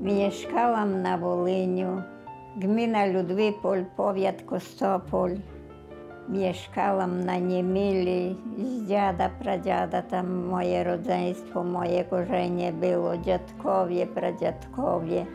Mieszkałam na Wolyniu, gmina Ludwipol, powiat Kostopol. Mieszkałam na Niemili, z dziada, pradziada, tam moje rodzeństwo, moje korzenie było, dziadkowie, pradziadkowie.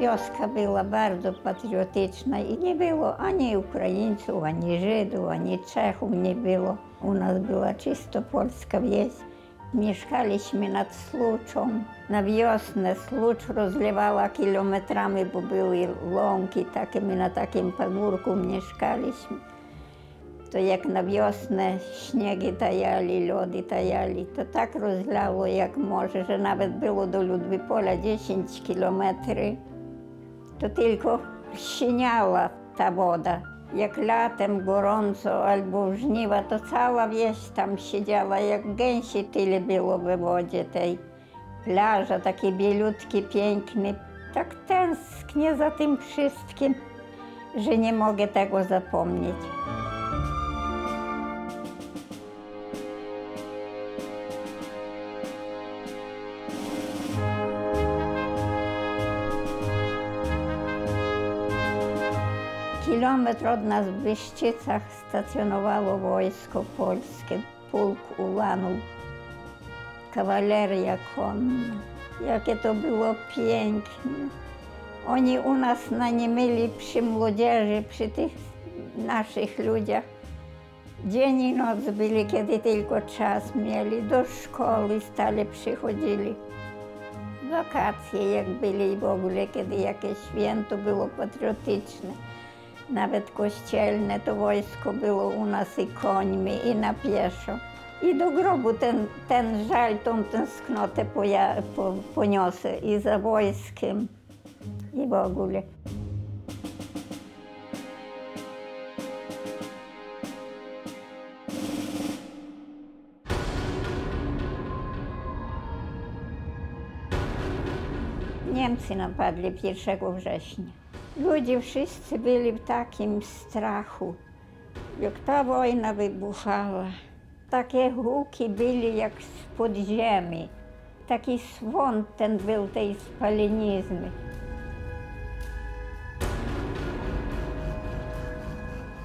Wioska była bardzo patriotyczna i nie było ani Ukraińców, ani Żydów, ani Czechów nie było. U nas była czysto polska wieś. Mieszkaliśmy nad Słuczą. Na wiosnę Słucz rozlewała kilometrami, bo były łąki takie, my na takim pagórku mieszkaliśmy. To jak na wiosnę śniegi tajali, lody tajali, to tak rozlało jak morze, że nawet było do Ludwipola 10 kilometrów. To tylko siniała ta woda. Jak latem gorąco albo żniwa, to cała wieś tam siedziała, jak gęsi tyle było we wodzie tej. Plaża, taki bielutki, piękny. Tak tęsknię za tym wszystkim, że nie mogę tego zapomnieć. Kilometr od nas w Wyszczycach stacjonowało wojsko polskie, pułk ułanów, kawaleria konna. Jakie to było piękne. Oni u nas na Niemili przy młodzieży, przy tych naszych ludziach, dzień i noc byli, kiedy tylko czas mieli, do szkoły stale przychodzili. Wakacje jak byli i w ogóle, kiedy jakieś święto było patriotyczne. Nawet kościelne to wojsko było u nas i końmi, i na pieszo. I do grobu ten żal, tą tęsknotę poniosę i za wojskiem, i w ogóle. Niemcy napadli 1 września. Ludzie wszyscy byli w takim strachu, jak ta wojna wybuchała. Takie huki byli jak z podziemi. Taki swąd ten był tej spalenizny.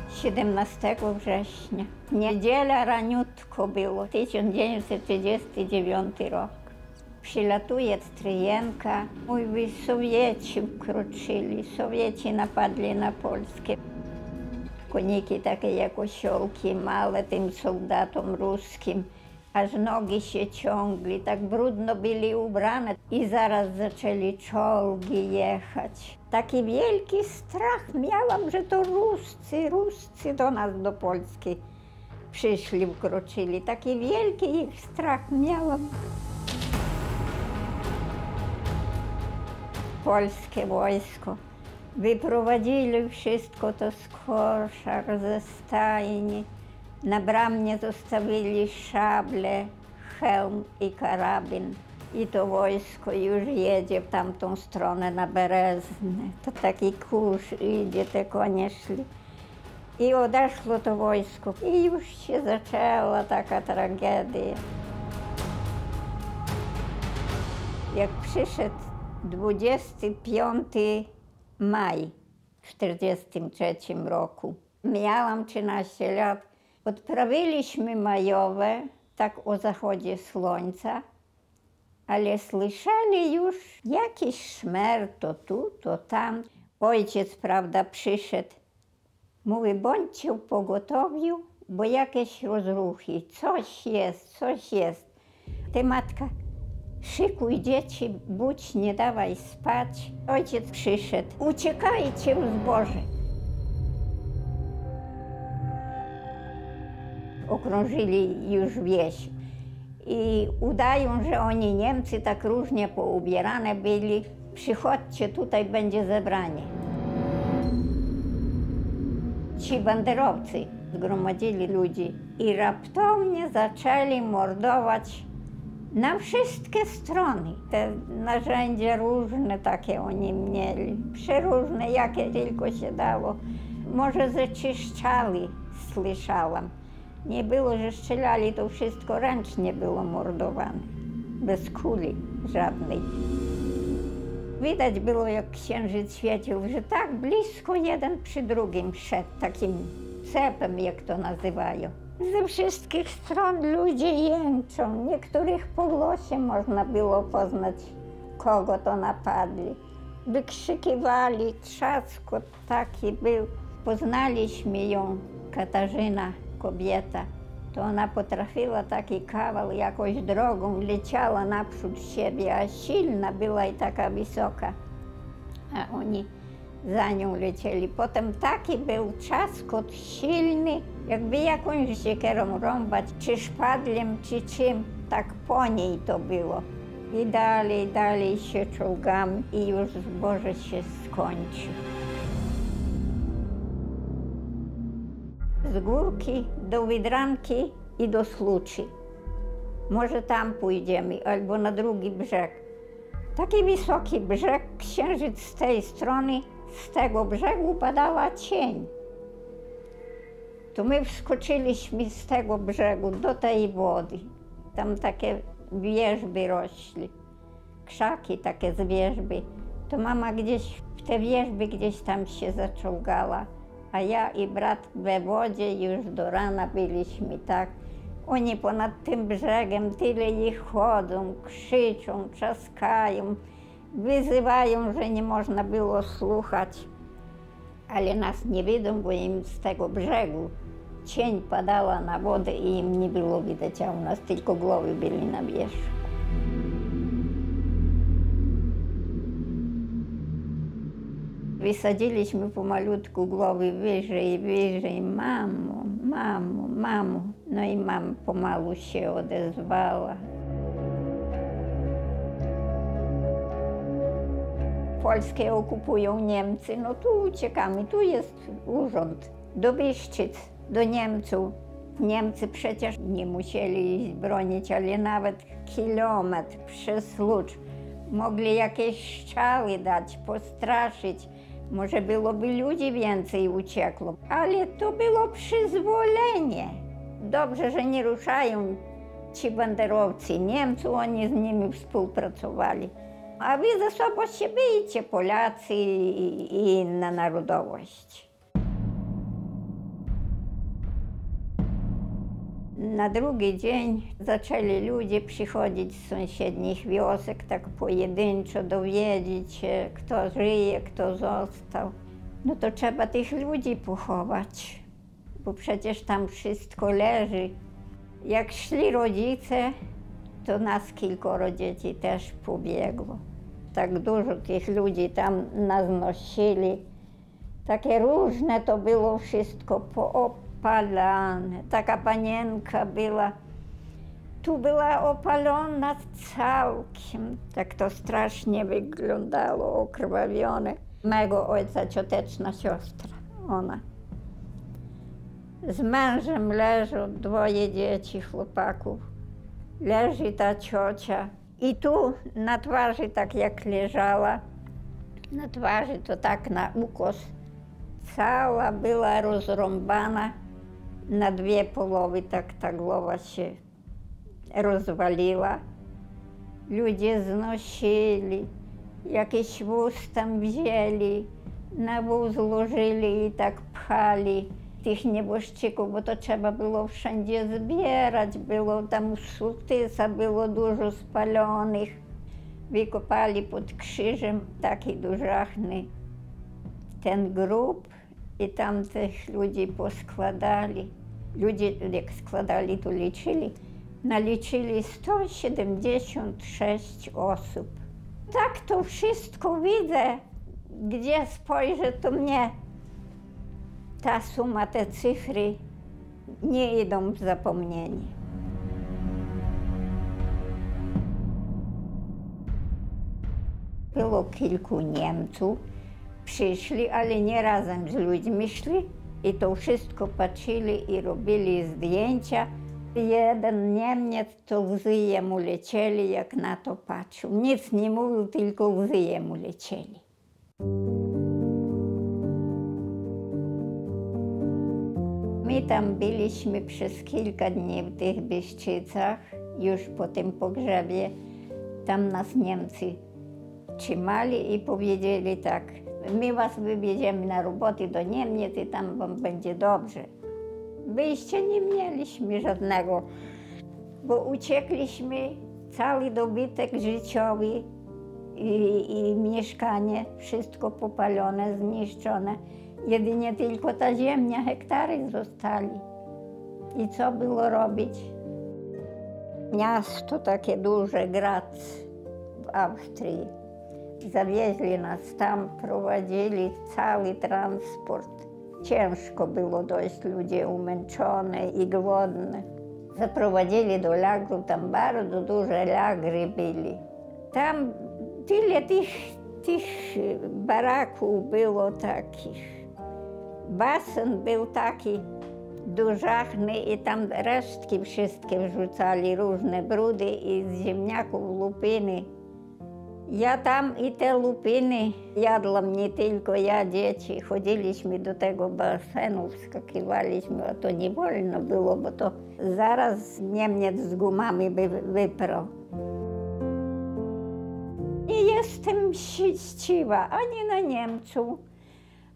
Siedemnastego września. Niedziela raniutko było, 1939 rok. Przylatuje Stryjenka, mówi, Sowieci wkroczyli, Sowieci napadli na Polskę. Koniki takie jak osiołki, małe tym soldatom ruskim, aż nogi się ciągli, tak brudno byli ubrane i zaraz zaczęli czołgi jechać. Taki wielki strach miałam, że to Ruscy do nas, do Polski przyszli, wkroczyli. Taki wielki ich strach miałam. Polskie wojsko. Wyprowadzili wszystko to z koszar, ze stajni. Na bramie zostawili szable, hełm i karabin. I to wojsko już jedzie w tamtą stronę na Bereznę. To taki kurz idzie, te konie szli. I odeszło to wojsko. I już się zaczęła taka tragedia. Jak przyszedł 25 maj w 1943 roku. Miałam 13 lat. Odprawiliśmy majowe, tak o zachodzie słońca, ale słyszeli już jakiś szmer, to tu, to tam. Ojciec, prawda, przyszedł. Mówi, bądźcie w pogotowiu, bo jakieś rozruchy, coś jest, coś jest. Ty, matka, szykuj dzieci, budź, nie dawaj spać. Ojciec przyszedł, uciekajcie w zboże. Okrążyli już wieś i udają, że oni Niemcy tak różnie poubierane byli. Przychodźcie, tutaj będzie zebranie. Ci banderowcy zgromadzili ludzi i raptownie zaczęli mordować Na wszystkie strony. Te narzędzia różne takie oni mieli, przeróżne, jakie tylko się dało. Może zaczyszczali, słyszałam. Nie było, że strzelali, to wszystko ręcznie było mordowane, bez kuli żadnej. Widać było, jak księżyc świecił, że tak blisko jeden przy drugim szedł, takim cepem, jak to nazywają. Ze wszystkich stron ludzie jęczą. Niektórych po głosie można było poznać, kogo to napadli. Wykrzykiwali, trzaskot taki był. Poznaliśmy ją, Katarzyna, kobieta. To ona potrafiła taki kawał jakoś drogą, leciała naprzód siebie, a silna była i taka wysoka. A oni za nią lecieli. Potem taki był trzaskot silny, jakby jakąś siekierą rąbać, czy szpadlem, czy czym. Tak po niej to było. I dalej się czołgamy i już zboże się skończy. Z Górki do Wydranki i do Słuczy. Może tam pójdziemy, albo na drugi brzeg. Taki wysoki brzeg, księżyc z tej strony, z tego brzegu padała cień. To my wskoczyliśmy z tego brzegu do tej wody. Tam takie wierzby rośli, krzaki takie z wierzby. To mama gdzieś w te wierzby gdzieś tam się zaczołgała, a ja i brat we wodzie już do rana byliśmy, tak. Oni ponad tym brzegiem, tyle ich chodzą, krzyczą, trzaskają, wyzywają, że nie można było słuchać. Ale nas nie widzą, bo im z tego brzegu cień padała na wodę i im nie było widać, a u nas tylko głowy byli na wierzchu. Wysadziliśmy pomalutku głowy wyżej, mamo, mamo, mamo. No i mama pomału się odezwała. Polskie okupują Niemcy, no tu uciekamy, tu jest urząd. Do Biszczyc, do Niemców. Niemcy przecież nie musieli iść bronić, ale nawet kilometr przez Słucz. Mogli jakieś strzały dać, postraszyć. Może byłoby ludzi więcej uciekło, ale to było przyzwolenie. Dobrze, że nie ruszają ci banderowcy Niemców, oni z nimi współpracowali. A wy ze sobą się bijcie, Polacy i inna narodowość. Na drugi dzień zaczęli ludzie przychodzić z sąsiednich wiosek, tak pojedynczo dowiedzieć się, kto żyje, kto został. No to trzeba tych ludzi pochować, bo przecież tam wszystko leży. Jak szli rodzice, to nas kilkoro dzieci też pobiegło. Tak dużo tych ludzi tam nas nosili. Takie różne to było wszystko poopalane. Taka panienka była, tu była opalona całkiem. Tak to strasznie wyglądało, okrwawione. Mego ojca cioteczna siostra, ona. Z mężem leżą dwoje dzieci, chłopaków. Leży ta ciocia i tu na twarzy, tak jak leżała, na twarzy to tak na ukos, cała była rozrąbana na dwie połowy, tak ta głowa się rozwaliła. Ludzie znosili, jakiś wóz tam wzięli, na wóz złożyli i tak pchali tych nieboszczyków, bo to trzeba było wszędzie zbierać, było tam sołtysa, było dużo spalonych. Wykopali pod krzyżem taki dużachny ten grób i tam tych ludzi poskładali. Ludzie jak składali, to liczyli. Naliczyli 176 osób. Tak to wszystko widzę, gdzie spojrzę, to mnie ta suma, te cyfry nie idą w zapomnienie. Było kilku Niemców, przyszli, ale nie razem z ludźmi szli i to wszystko patrzyli i robili zdjęcia, Jeden Niemiec, to łzy jemu lecieli, jak na to patrzył. Nic nie mówił, tylko łzy jemu lecieli. My tam byliśmy przez kilka dni w tych Bystrzycach, już po tym pogrzebie. Tam nas Niemcy trzymali i powiedzieli tak: my was wywieziemy na roboty do Niemiec i tam wam będzie dobrze. Wyjścia nie mieliśmy żadnego, bo uciekliśmy, cały dobytek życiowy i mieszkanie, wszystko popalone, zniszczone. Jedynie tylko ta ziemia, hektary zostali. I co było robić? Miasto takie duże, Graz w Austrii. Zawieźli nas tam, prowadzili cały transport. Ciężko było dojść, ludzie umęczone i głodne. Zaprowadzili do lagru, tam bardzo duże lagry byli. Tam tyle tych baraków było takich. Basen był taki dużachny i tam resztki wszystkie wrzucali, różne brudy i z ziemniaków lupiny. Ja tam i te lupiny jadłam, nie tylko ja, dzieci. Chodziliśmy do tego basenu, wskakiwaliśmy, a to nie wolno było, bo to zaraz Niemiec z gumami by wyprał. Nie jestem chciwa ani na Niemców,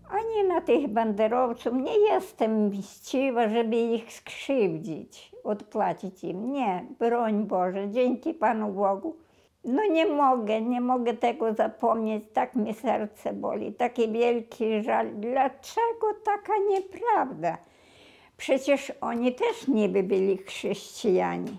ani na tych banderowców. Nie jestem chciwa, żeby ich skrzywdzić, odpłacić im. Nie, broń Boże, dzięki Panu Bogu. No nie mogę tego zapomnieć, tak mi serce boli, taki wielki żal. Dlaczego taka nieprawda? Przecież oni też niby byli chrześcijanie.